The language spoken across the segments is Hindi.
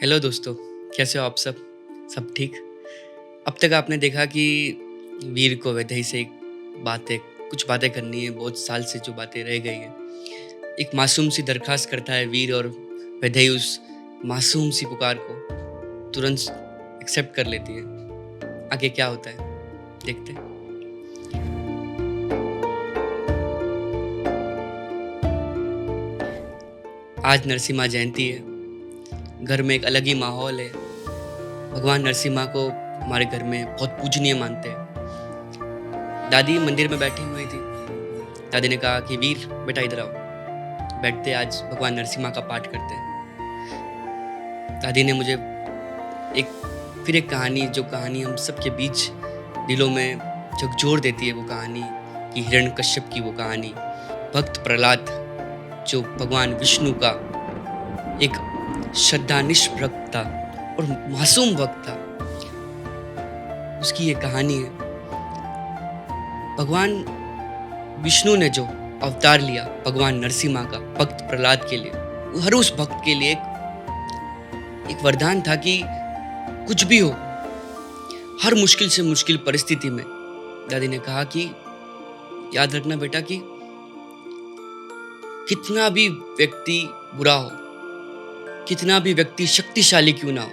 हेलो दोस्तों, कैसे हो आप सब? सब ठीक? अब तक आपने देखा कि वीर को वैदेही से एक बातें कुछ बातें करनी है, बहुत साल से जो बातें रह गई हैं। एक मासूम सी दरख्वास्त करता है वीर और वैदेही उस मासूम सी पुकार को तुरंत एक्सेप्ट कर लेती है। आगे क्या होता है, देखते हैं। आज नरसिम्हा जयंती है, घर में एक अलग ही माहौल है। भगवान नरसिम्हा को हमारे घर में बहुत पूजनीय मानते हैं। दादी मंदिर में बैठी हुई थी। दादी ने कहा कि वीर बेटा इधर आओ, बैठते आज भगवान नरसिम्हा का पाठ करते हैं। दादी ने मुझे एक कहानी, जो कहानी हम सबके बीच दिलों में झकझोर देती है, वो कहानी कि हिरण्यकश्यप की वो कहानी, भक्त प्रहलाद जो भगवान विष्णु का एक श्रद्धानिष्ठ भक्त था और मासूम भक्त था, उसकी ये कहानी है। भगवान विष्णु ने जो अवतार लिया भगवान नरसिम्हा का भक्त प्रहलाद के लिए, हर उस भक्त के लिए एक वरदान था कि कुछ भी हो, हर मुश्किल से मुश्किल परिस्थिति में दादी ने कहा कि याद रखना बेटा कि कितना भी व्यक्ति बुरा हो, कितना भी व्यक्ति शक्तिशाली क्यों ना हो,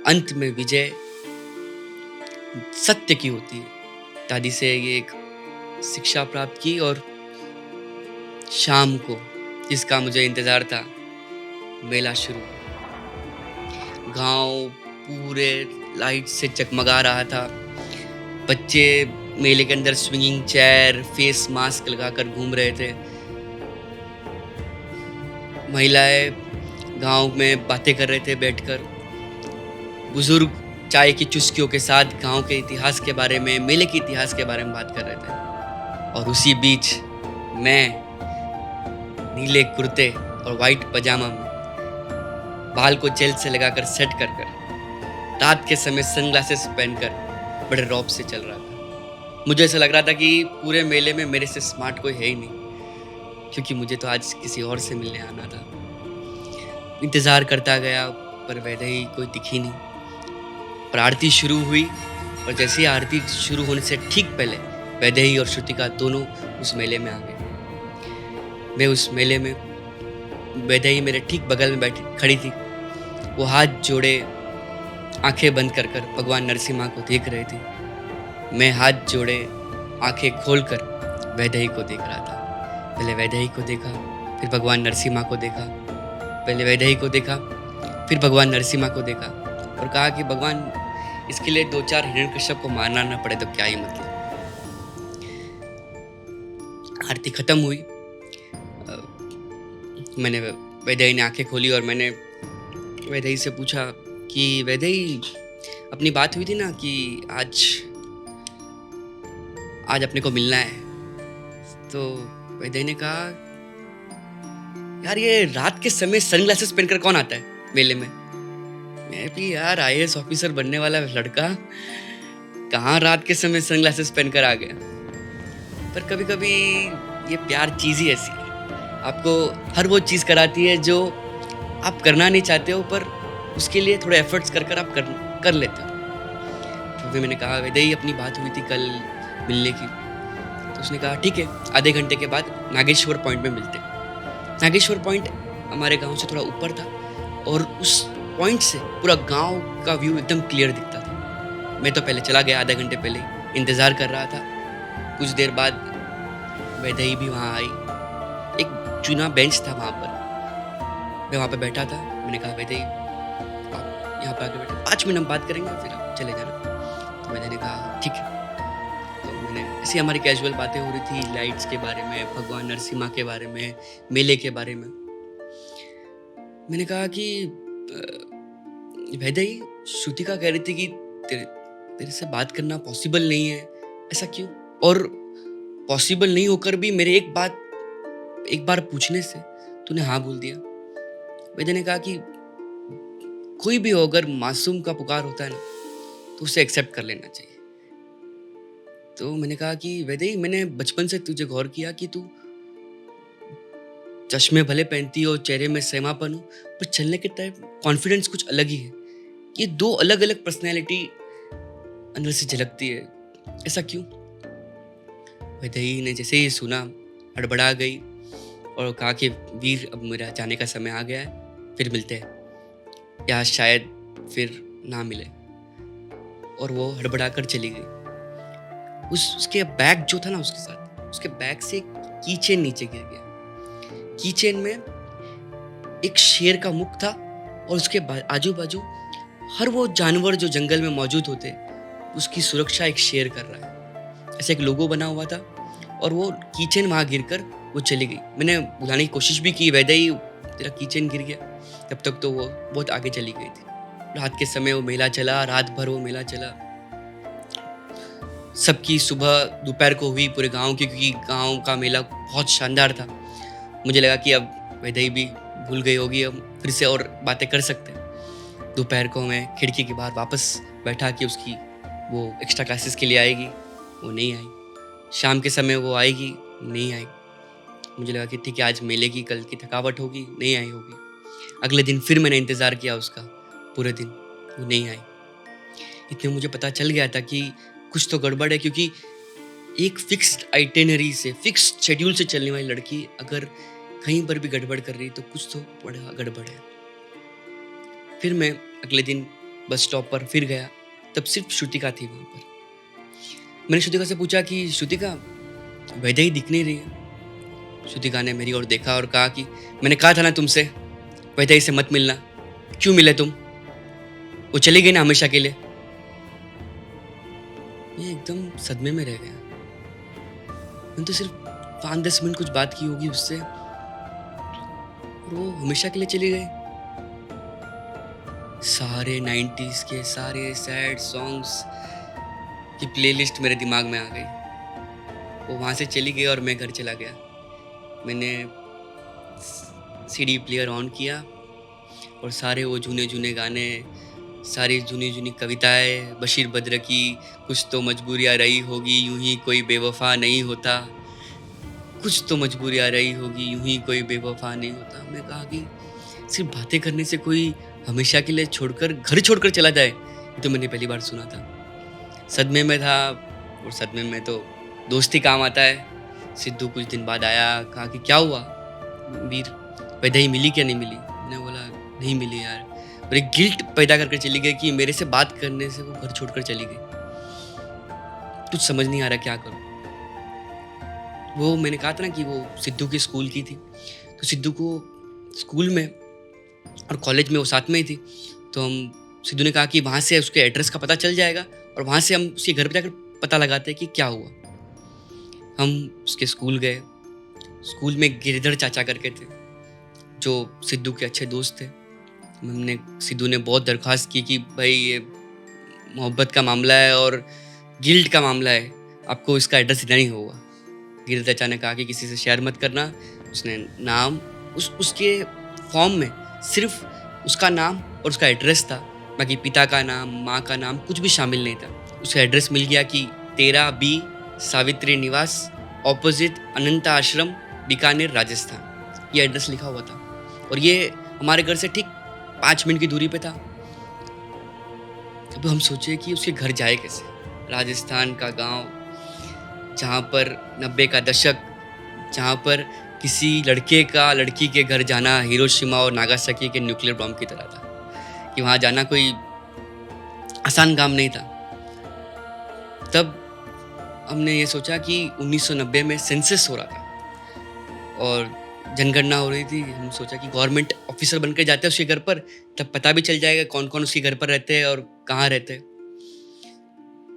अंत में विजय सत्य की होती है। दादी से ये एक शिक्षा प्राप्त की और शाम को जिसका मुझे इंतजार था, मेला शुरू। गांव पूरे लाइट से जगमगा रहा था। बच्चे मेले के अंदर स्विंगिंग चेयर, फेस मास्क लगाकर घूम रहे थे। महिलाएं गांव में बातें कर रहे थे बैठकर। बुजुर्ग चाय की चुस्कियों के साथ गांव के इतिहास के बारे में, मेले के इतिहास के बारे में बात कर रहे थे। और उसी बीच मैं नीले कुर्ते और वाइट पजामा में, बाल को जेल से लगाकर सेट कर रात के समय सनग्लासेस पहनकर बड़े रौब से चल रहा था। मुझे ऐसा लग रहा था कि पूरे मेले में मेरे से स्मार्ट कोई है ही नहीं, क्योंकि मुझे तो आज किसी और से मिलने आना था। इंतज़ार करता गया पर वैदेही कोई दिखी नहीं। और आरती शुरू हुई और जैसे ही आरती शुरू होने से ठीक पहले वैदेही और श्रुतिका दोनों उस मेले में आ गए। मैं उस मेले में, वैदेही मेरे ठीक बगल में बैठी खड़ी थी। वो हाथ जोड़े आंखें बंद कर कर भगवान नरसिम्हा को देख रही थी। मैं हाथ जोड़े आंखें खोलकर वैदेही को देख रहा था। पहले वैदेही को देखा, फिर भगवान नरसिम्हा को देखा। पहले वैदेही को देखा, फिर भगवान नरसिम्हा को देखा और कहा कि भगवान, इसके लिए 2-4 हिरण्यकश्यप को मारना ना पड़े तो क्या ही मतलब। आरती खत्म हुई। मैंने वैदेही ने आंखें खोली और मैंने वैदेही से पूछा कि वैदेही, अपनी बात हुई थी ना कि आज अपने को मिलना है। तो वैदेही ने कहा, यार ये रात के समय सनग्लासेस पहनकर कौन आता है मेले में? मैं भी यार आईएएस ऑफिसर बनने वाला लड़का कहाँ रात के समय सनग्लासेस पहनकर आ गया। पर कभी कभी ये प्यार चीज ही ऐसी है, आपको हर वो चीज कराती है जो आप करना नहीं चाहते हो, पर उसके लिए थोड़े एफर्ट्स कर आप कर लेते हो। तो फिर मैंने कहा, वैदेही अपनी बात हुई थी कल मिलने की। तो उसने कहा ठीक है, आधे घंटे के बाद नागेश्वर पॉइंट में मिलते। नागेश्वर पॉइंट हमारे गांव से थोड़ा ऊपर था और उस पॉइंट से पूरा गांव का व्यू एकदम क्लियर दिखता था। मैं तो पहले चला गया, आधा घंटे पहले इंतज़ार कर रहा था। कुछ देर बाद वैदेही भी वहाँ आई। एक चुना बेंच था वहाँ पर, मैं वहाँ पर बैठा था। मैंने कहा, वैदेही आप यहाँ पर आके बैठे, 5 मिनट बात करेंगे फिर आप चले जाना। तो वैदेही ने कहा ठीक है। तो मैंने ऐसी हमारी कैजुअल बातें हो रही थी, लाइट्स के बारे में, भगवान नरसिम्हा के बारे में, मेले के बारे में। मैंने कहा कि वैदेही, श्रुतिका कह रही थी कि तेरे से बात करना पॉसिबल नहीं है, ऐसा क्यों? और पॉसिबल नहीं होकर भी मेरे एक बार पूछने से तूने हाँ बोल दिया। वैदेही ने कहा कि कोई भी हो, अगर मासूम का पुकार होता है ना, तो उसे एक्सेप्ट कर लेना चाहिए। तो मैंने कहा कि वैदेही, मैंने बचपन से तुझे गौर किया कि तू चश्मे भले पहनती हो, चेहरे में सेमापन हो, पर चलने के टाइम कॉन्फिडेंस कुछ अलग ही है। ये दो अलग अलग पर्सनैलिटी अंदर से झलकती है। ऐसा क्यों? वैदेही ने जैसे ही सुना हड़बड़ा गई और कहा कि वीर, अब मेरा जाने का समय आ गया है, फिर मिलते हैं, या शायद फिर ना मिले। और वो हड़बड़ा कर चली गई। उसके बैग जो था ना उसके साथ, उसके बैग से एक की चेन नीचे गिर गया। की चेन में एक शेर का मुख था और उसके आजू बाजू हर वो जानवर जो जंगल में मौजूद होते, उसकी सुरक्षा एक शेर कर रहा है। ऐसा एक लोगो बना हुआ था और वो कीचेन वहां गिरकर वो चली गई। मैंने बुलाने की कोशिश भी की, वैदेही तेरा कीचेन गिर गया। तब तक तो वो बहुत आगे चली गई थी। रात के समय वो मेला चला, रात भर वो मेला चला। सबकी सुबह दोपहर को हुई पूरे गांव की, क्योंकि गांव का मेला बहुत शानदार था। मुझे लगा कि अब वैदेही भी भूल गई होगी, अब फिर से और बातें कर सकते हैं। दोपहर को मैं खिड़की के बाहर वापस बैठा कि उसकी वो एक्स्ट्रा क्लासेस के लिए आएगी, वो नहीं आई। शाम के समय वो आएगी, नहीं आई। मुझे लगा कि ठीक है, आज मेले की कल की थकावट होगी, नहीं आई होगी। अगले दिन फिर मैंने इंतज़ार किया उसका पूरे दिन, वो नहीं आई। इतने मुझे पता चल गया था कि कुछ तो गड़बड़ है, क्योंकि एक फिक्स्ड आइटिनरी से, फिक्स्ड शेड्यूल से चलने वाली लड़की अगर कहीं पर भी गड़बड़ कर रही तो कुछ तो बड़ा गड़बड़ है। फिर मैं अगले दिन बस स्टॉप पर फिर गया, तब सिर्फ श्रुतिका थी वहाँ पर। मैंने श्रुतिका से पूछा कि श्रुतिका, वैदेही दिख नहीं रही है। श्रुतिका ने मेरी ओर देखा और कहा कि मैंने कहा था ना तुमसे, वैदेही से मत मिलना। क्यों मिले तुम? वो चली गई ना हमेशा के लिए। मैं एकदम सदमे में रह गया। मैंने तो सिर्फ 5-10 मिनट कुछ बात की होगी उससे और वो हमेशा के लिए चली गई। सारे 90s के सारे सैड सॉन्ग्स की प्लेलिस्ट मेरे दिमाग में आ गई। वो वहाँ से चली गई और मैं घर चला गया। मैंने सीडी प्लेयर ऑन किया और सारे वो जूने जूने गाने, सारी जुनी जुनी कविताएं, बशीर बद्र की कुछ तो मजबूरियाँ रही होगी, यूं ही कोई बेवफा नहीं होता, कुछ तो मजबूरियाँ रही होगी, यूं ही कोई बेवफा नहीं होता। मैं कहा कि सिर्फ बातें करने से कोई हमेशा के लिए छोड़कर, घर छोड़कर चला जाए, ये तो मैंने पहली बार सुना था। सदमे में था और सदमे में तो दोस्ती काम आता है। सिद्धू कुछ दिन बाद आया, कहा कि क्या हुआ वीर, वैदेही मिली क्या नहीं मिली? मैंने बोला नहीं मिली यार। और एक गिल्ट पैदा करके चली गई कि मेरे से बात करने से वो घर छोड़कर चली गई। कुछ समझ नहीं आ रहा क्या करूं। वो मैंने कहा था ना कि वो सिद्धू की स्कूल की थी, तो सिद्धू को स्कूल में और कॉलेज में वो साथ में ही थी। तो हम सिद्धू ने कहा कि वहाँ से उसके एड्रेस का पता चल जाएगा और वहाँ से हम उसके घर पे जाकर पता लगाते हैं कि क्या हुआ। हम उसके स्कूल गए। स्कूल में गिरधर चाचा करके थे जो सिद्धू के अच्छे दोस्त थे। सिद्धू ने बहुत दरख्वास्त की कि भाई ये मोहब्बत का मामला है और गिल्ट का मामला है, आपको इसका एड्रेस देना ही होगा। गिरधर चाचा ने कहा कि किसी से शेयर मत करना। उसने नाम, उसके फॉर्म में सिर्फ उसका नाम और उसका एड्रेस था, बाकी पिता का नाम, माँ का नाम कुछ भी शामिल नहीं था। उसका एड्रेस मिल गया कि 13B सावित्री निवास, ऑपोजिट अनंता आश्रम, बीकानेर, राजस्थान। ये एड्रेस लिखा हुआ था और ये हमारे घर से ठीक 5 मिनट की दूरी पे था। अब हम सोचे कि उसके घर जाए कैसे। राजस्थान का गांव, जहाँ पर 90 का दशक, जहाँ पर किसी लड़के का लड़की के घर जाना हिरोशिमा और नागासाकी के न्यूक्लियर बॉम्ब की तरह था, कि वहाँ जाना कोई आसान काम नहीं था। तब हमने ये सोचा कि 1990 में सेंसस हो रहा था और जनगणना हो रही थी। हम सोचा कि गवर्नमेंट ऑफिसर बनकर जाते हैं उसके घर पर, तब पता भी चल जाएगा कौन कौन उसके घर पर रहते हैं और कहाँ रहते हैं।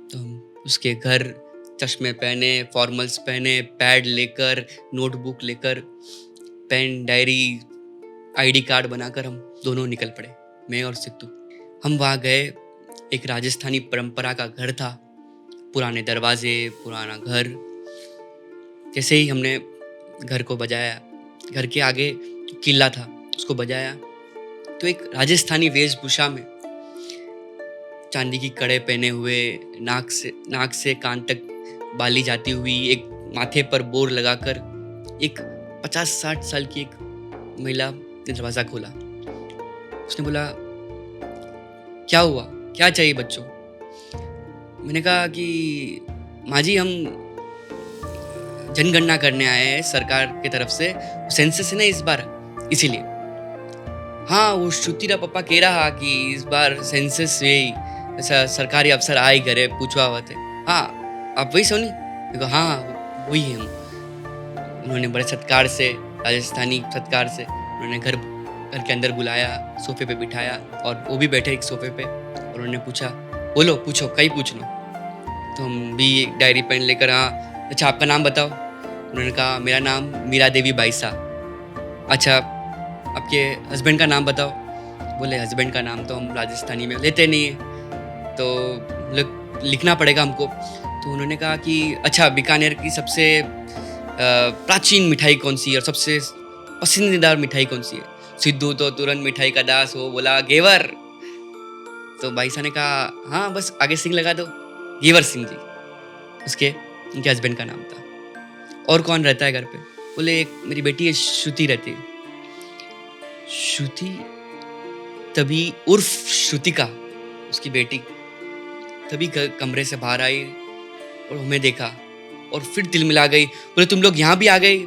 तो हम उसके घर चश्मे पहने, फॉर्मल्स पहने, पैड लेकर, नोटबुक लेकर, पेन, डायरी, आईडी कार्ड बनाकर हम दोनों निकल पड़े, मैं और सिद्धू। हम वहाँ गए। एक राजस्थानी परंपरा का घर था, पुराने दरवाजे, पुराना घर। जैसे ही हमने घर को बजाया, घर के आगे किला था, उसको बजाया, तो एक राजस्थानी वेशभूषा में, चांदी की कड़े पहने हुए, नाक से कान तक बाली जाती हुई, एक माथे पर बोर लगाकर एक 50-60 साल की एक महिला ने दरवाज़ा खोला उसने बोला, क्या हुआ, क्या चाहिए बच्चों? मैंने कहा कि माँ जी, हम जनगणना करने आए हैं सरकार की तरफ से, सेंसस है ना इस बार, इसीलिए। हाँ, वो श्रुति रा पप्पा कह रहा कि इस बार सेंसस वे ऐसा सरकारी अफसर आए घरे पूछवा हुआ थे। हाँ, आप वही सोनी? मैं कहा हाँ वही है हम। उन्होंने बड़े सत्कार से, राजस्थानी सत्कार से उन्होंने घर के अंदर बुलाया, सोफे पे बिठाया और वो भी बैठे एक सोफे पे, और उन्होंने पूछा, बोलो पूछो, कहीं पूछ लो। तो हम भी एक डायरी पेन लेकर, हाँ अच्छा आपका नाम बताओ। उन्होंने कहा मेरा नाम मीरा देवी बाईसा। अच्छा आपके हस्बैंड का नाम बताओ। बोले हस्बैंड का नाम तो हम राजस्थानी में लेते नहीं है, तो लिखना पड़ेगा हमको। तो उन्होंने कहा कि अच्छा बीकानेर की सबसे प्राचीन मिठाई कौन सी है और सबसे पसंदीदा मिठाई कौन सी है? सिद्धू तो तुरंत मिठाई का दास हो बोला घेवर। तो भाई साहब ने कहा हाँ बस आगे सिंह लगा दो, घेवर सिंह जी उसके उनके हस्बैंड का नाम था। और कौन रहता है घर पे? बोले एक मेरी बेटी है श्रुति रहती है। श्रुति, तभी उर्फ श्रुतिका उसकी बेटी तभी कमरे से बाहर आई और हमें देखा और फिर तिलमिला गई। बोले तुम लोग यहाँ भी आ गए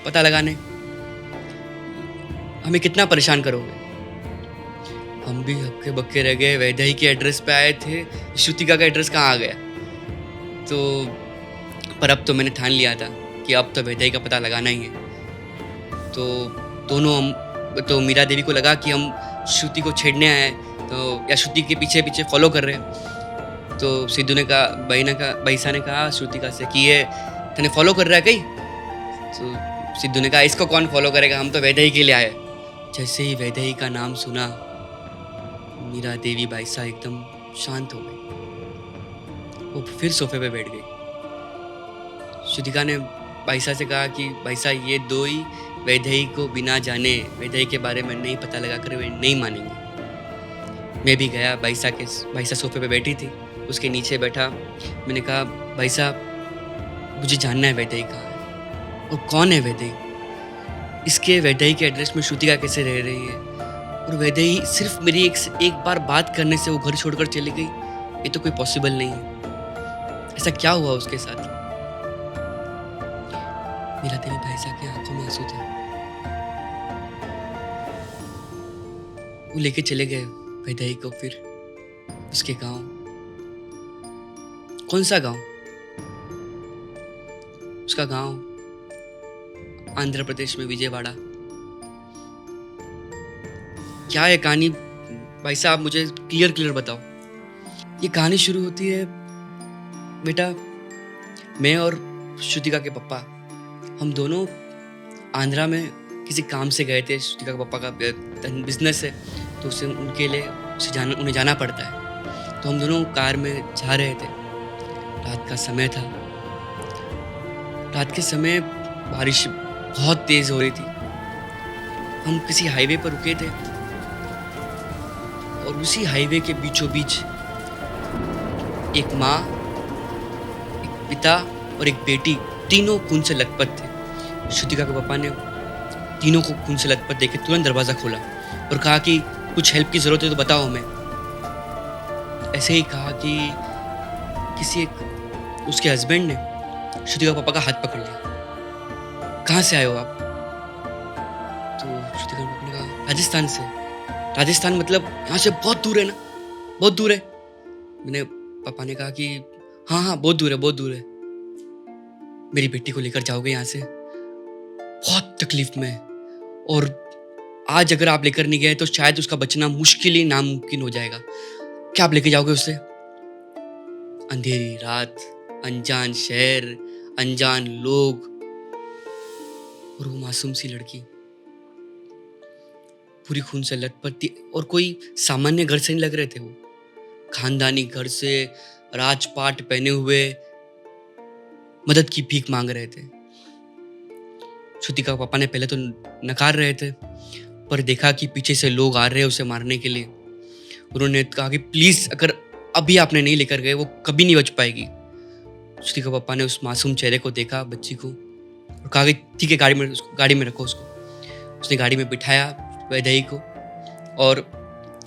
पता लगाने, हमें कितना परेशान करोगे? हम भी हक्के बक्के रह गए, वैदेही के एड्रेस पे आए थे, श्रुतिका का एड्रेस कहाँ आ गया? तो पर अब तो मैंने ठान लिया था कि अब तो वैदेही का पता लगाना ही है। तो दोनों हम, तो मीरा देवी को लगा कि हम श्रुति को छेड़ने आए तो या श्रुति के पीछे पीछे फॉलो कर रहे हैं। तो सिद्धू ने कहा, बैसा ने कहा श्रुतिका से कि ये तने फॉलो कर रहा है कहीं? तो सिद्धू ने कहा इसको कौन फॉलो करेगा, हम तो वैदेही के लिए आए। जैसे ही वैदेही का नाम सुना मीरा देवी बाईसा एकदम शांत हो गई, वो फिर सोफे पे बैठ गई। श्रुतिका ने बाईसा से कहा कि बाईसा ये दो ही वैदेही को बिना जाने वैदेही के बारे में नहीं पता लगा कर वे नहीं मानेंगे। मैं भी गया, बाईसा सोफे पे बैठी थी, उसके नीचे बैठा। मैंने कहा बाईसा मुझे जानना है वैदेही कहाँ है और कौन है वैदेही। इसके वैदेही के एड्रेस में श्रुतिका कैसे रह रही है और वैदेही सिर्फ मेरी एक बार बात करने से वो घर छोड़कर चली गई, ये तो कोई पॉसिबल नहीं है। ऐसा क्या हुआ उसके साथ? मीरा देवी बाईसा की आंखों में आंसू थे। वो लेके चले गए वैदेही को फिर उसके गांव। कौन सा गांव? उसका गांव आंध्र प्रदेश में विजयवाड़ा। क्या है कहानी भाई साहब, मुझे क्लियर बताओ। ये कहानी शुरू होती है बेटा, मैं और श्रुतिका के पापा हम दोनों आंध्रा में किसी काम से गए थे। श्रुतिका के पापा का बिजनेस है तो उसे उनके लिए उन्हें जाना पड़ता है। तो हम दोनों कार में जा रहे थे, रात का समय था। रात के समय बारिश बहुत तेज हो रही थी। हम किसी हाईवे पर रुके थे और उसी हाईवे के बीचों बीच एक माँ, एक पिता और एक बेटी, तीनों खून से लथपथ थे। श्रुतिका के पापा ने तीनों को खून से लथपथ देख के तुरंत दरवाजा खोला और कहा कि कुछ हेल्प की जरूरत है तो बताओ हमें। ऐसे ही कहा कि किसी एक उसके हस्बैंड ने श्रुतिका पापा का हाथ पकड़ लिया। कहाँ से आए हो आप? तो श्रुतिका पापा ने कहा राजस्थान से। राजस्थान मतलब यहाँ से बहुत दूर है ना? बहुत दूर है। मैंने पापा ने कहा कि हाँ बहुत दूर है, बहुत दूर है। मेरी बेटी को लेकर जाओगे यहाँ से? बहुत तकलीफ में है और आज अगर आप लेकर नहीं गए तो शायद उसका बचना मुश्किल ही नामुमकिन हो जाएगा। क्या आप लेके जाओगे उसे? अंधेरी रात, अनजान शहर, अनजान लोग और वो मासूम सी लड़की पूरी खून से लथपथ थी और कोई सामान्य घर से नहीं लग रहे थे। वो खानदानी घर से राजपाट पहने हुए मदद की भीख मांग रहे थे। श्रुतिका के पापा ने पहले तो नकार रहे थे, पर देखा कि पीछे से लोग आ रहे हैं उसे मारने के लिए। उन्होंने कहा कि प्लीज अगर अभी आपने नहीं लेकर गए वो कभी नहीं बच पाएगी। श्रुतिका के पापा ने उस मासूम चेहरे को देखा, बच्ची को, और कहा कि ठीक है गाड़ी में रखो उसको। उसने गाड़ी में बिठाया वैदेही को और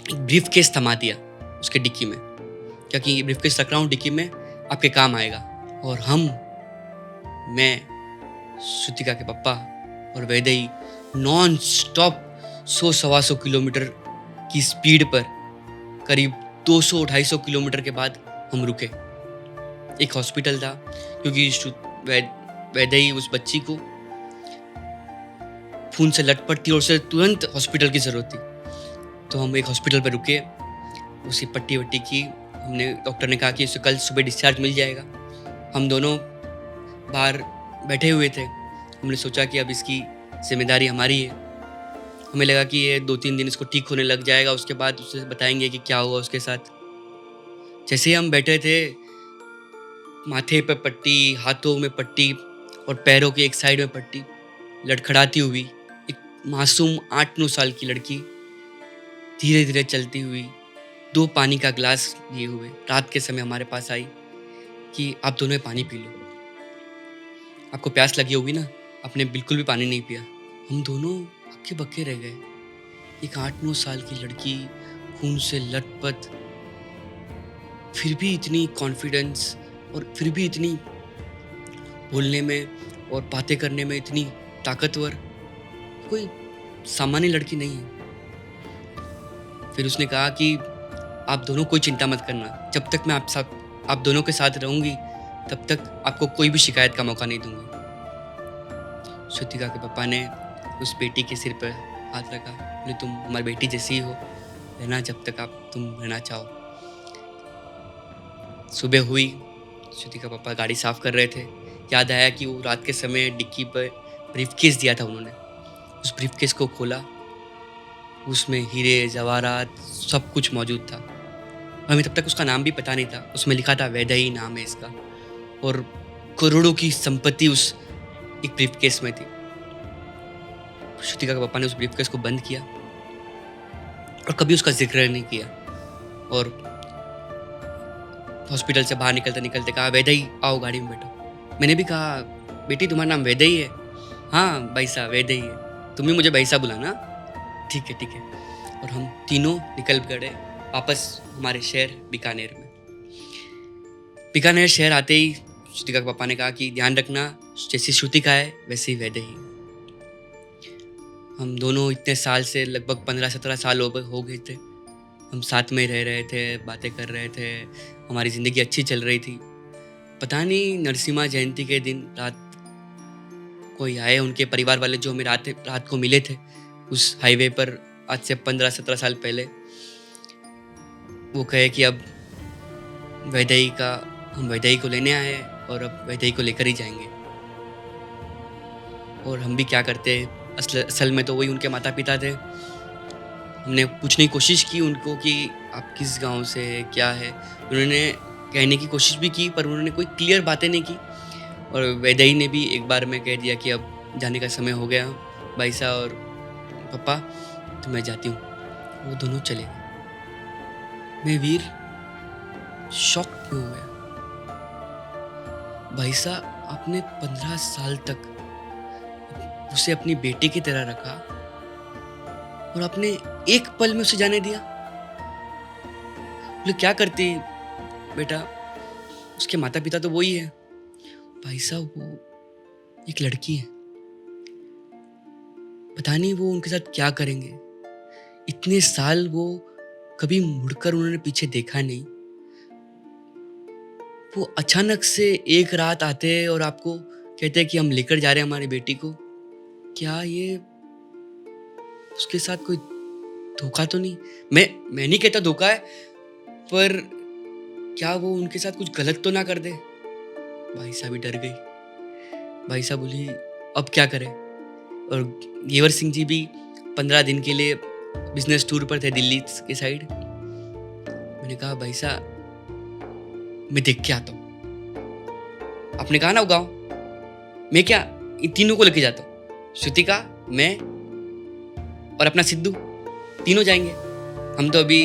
एक ब्रीफ केस थमा दिया उसके डिक्की में, क्योंकि ये ब्रीफ केस रख रहा हूँ डिक्की में, आपके काम आएगा। और मैं श्रुतिका के पापा और वैदेही नॉन स्टॉप 100-125 किलोमीटर की स्पीड पर करीब 200-250 किलोमीटर के बाद हम रुके। एक हॉस्पिटल था, क्योंकि वैदेही उस बच्ची को खून से लटपट थी और उसे तुरंत हॉस्पिटल की ज़रूरत थी। तो हम एक हॉस्पिटल पर रुके, उसी पट्टी वट्टी की। हमने डॉक्टर ने कहा कि उसे कल सुबह डिस्चार्ज मिल जाएगा। हम दोनों बाहर बैठे हुए थे। हमने सोचा कि अब इसकी जिम्मेदारी हमारी है। हमें लगा कि ये 2-3 दिन इसको ठीक होने लग जाएगा, उसके बाद उसे बताएंगे कि क्या हुआ उसके साथ। जैसे ही हम बैठे थे, माथे पे पट्टी, हाथों में पट्टी और पैरों के एक साइड में पट्टी लड़खड़ाती हुई एक मासूम 8-9 साल की लड़की धीरे धीरे चलती हुई 2 पानी का ग्लास लिए हुए रात के समय हमारे पास आई कि आप दोनों पानी पी लो, आपको प्यास लगी होगी ना। आपने बिल्कुल भी पानी नहीं पिया। हम दोनों हक्के बक्के रह गए। एक 8-9 साल की लड़की, खून से लथपथ, फिर भी इतनी कॉन्फिडेंस और फिर भी इतनी बोलने में और बातें करने में इतनी ताकतवर, कोई सामान्य लड़की नहीं है। फिर उसने कहा कि आप दोनों कोई चिंता मत करना, जब तक मैं आप दोनों के साथ रहूंगी तब तक आपको कोई भी शिकायत का मौका नहीं दूंगी। श्रुतिका के पापा ने उस बेटी के सिर पर हाथ रखा, बोले तुम हमारी बेटी जैसी हो, रहना जब तक तुम रहना चाहो। सुबह हुई, श्रुतिका पापा गाड़ी साफ कर रहे थे। याद आया कि वो रात के समय डिक्की पर ब्रीफकेस दिया था उन्होंने। उस ब्रीफकेस को खोला, उसमें हीरे जवाहरात सब कुछ मौजूद था। हमें तब तक उसका नाम भी पता नहीं था। उसमें लिखा था वैदेही नाम है इसका, और करोड़ों की संपत्ति उस एक ब्रीफकेस में थी। श्रुतिका के पापा ने उस ब्रीफकेस को बंद किया और कभी उसका जिक्र नहीं किया। और हॉस्पिटल से बाहर निकलते निकलते कहा, वैदेही आओ गाड़ी में बैठो। मैंने भी कहा, बेटी तुम्हारा नाम वैदेही है? हाँ भाई साहब वैदेही है, तुम भी मुझे भाई साहब बुलाना। ठीक है। और हम तीनों निकल गए वापस हमारे शहर बीकानेर में। बीकानेर शहर आते ही श्रुतिका के पापा ने कहा कि ध्यान रखना, जैसी श्रुतिका है वैसी वैदेही। हम दोनों इतने साल से, लगभग 15-17 साल हो गए थे, हम साथ में रह रहे थे, बातें कर रहे थे, हमारी ज़िंदगी अच्छी चल रही थी। पता नहीं नरसिम्हा जयंती के दिन रात कोई आए, उनके परिवार वाले जो हमें रात को मिले थे उस हाईवे पर, आज से 15-17 साल पहले। वो कहे कि अब हम वैदेही को लेने आए हैं और अब वैदेही को लेकर ही जाएंगे। और हम भी क्या करते, असल में तो वही उनके माता पिता थे। हमने पूछने की कोशिश की उनको कि आप किस गांव से है, क्या है। उन्होंने कहने की कोशिश भी की, पर उन्होंने कोई क्लियर बातें नहीं की। और वैदेही ने भी एक बार में कह दिया कि अब जाने का समय हो गया भाई साहब और पापा, तो मैं जाती हूँ। वो दोनों चले गए। मैं वीर शॉक में हो गया। भाई साहब, आपने 15 साल तक उसे अपनी बेटी की तरह रखा और आपने एक पल में उसे जाने दिया। बोले क्या करती बेटा, उसके माता पिता तो वही है। भाई साहब, वो एक लड़की है, पता नहीं वो उनके साथ क्या करेंगे। इतने साल वो कभी मुड़कर उन्होंने पीछे देखा नहीं। वो अचानक से एक रात आते हैं और आपको कहते हैं कि हम लेकर जा रहे हैं हमारी बेटी को। क्या ये उसके साथ कोई धोखा तो नहीं? मैं नहीं कहता धोखा है, पर क्या वो उनके साथ कुछ गलत तो ना कर दे। भाई साहब भी डर गई। भाई साहब बोली अब क्या करें। और गेवर सिंह जी भी 15 दिन के लिए बिजनेस टूर पर थे दिल्ली के साइड। मैंने कहा भाई साहब मैं देख के आता हूँ। आपने कहा ना वो गाँव, मैं क्या इन तीनों को लेके जाता हूँ, श्रुतिका, मैं और अपना सिद्धू, तीनों जाएंगे। हम तो अभी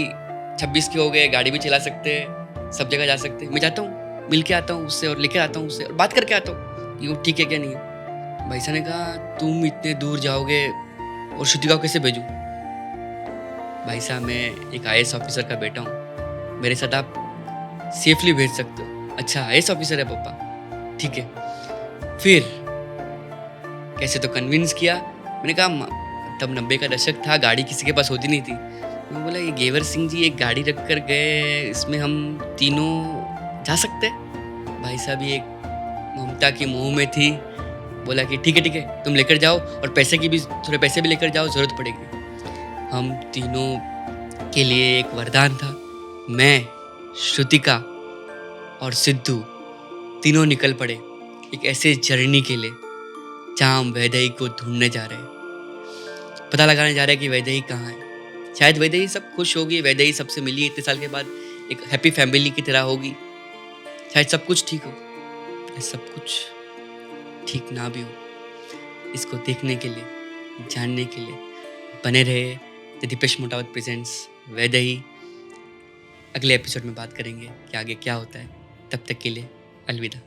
26 के हो गए, गाड़ी भी चला सकते हैं, सब जगह जा सकते हैं। मैं जाता हूँ, मिल के आता हूँ उससे और लेकर आता हूँ उससे और बात करके आता हूँ कि वो ठीक है क्या नहीं है। भाई साहब ने कहा तुम इतने दूर जाओगे और श्रुतिका को कैसे भेजूँ? भाई साहब मैं एक आईएएस ऑफिसर का बेटा हूँ, मेरे साथ आप सेफली भेज सकते हो। अच्छा आईएएस ऑफिसर है पापा, ठीक है। फिर कैसे तो कन्विंस किया। मैंने कहा तब 90 का दशक था, गाड़ी किसी के पास होती नहीं थी। मैं बोला ये गेवर सिंह जी एक गाड़ी रख कर गए, इसमें हम तीनों जा सकते हैं। भाई साहब ये एक ममता की मुंह में थी, बोला कि ठीक है तुम लेकर जाओ, और पैसे की भी थोड़े पैसे भी लेकर जाओ, ज़रूरत पड़ेगी। हम तीनों के लिए एक वरदान था। मैं, श्रुतिका और सिद्धू तीनों निकल पड़े एक ऐसे जर्नी के लिए जहाँ हम वैदेही को ढूंढने जा रहे हैं, पता लगाने जा रहे हैं कि वैदेही कहाँ है। शायद वैदेही सब खुश होगी, वैदेही सबसे मिली है इतने साल के बाद, एक हैप्पी फैमिली की तरह होगी। शायद सब कुछ ठीक हो, सब कुछ ठीक ना भी हो। इसको देखने के लिए, जानने के लिए बने रहे द दीपेश मोटावत प्रेजेंट्स वैदेही। अगले एपिसोड में बात करेंगे कि आगे क्या होता है। तब तक के लिए अलविदा।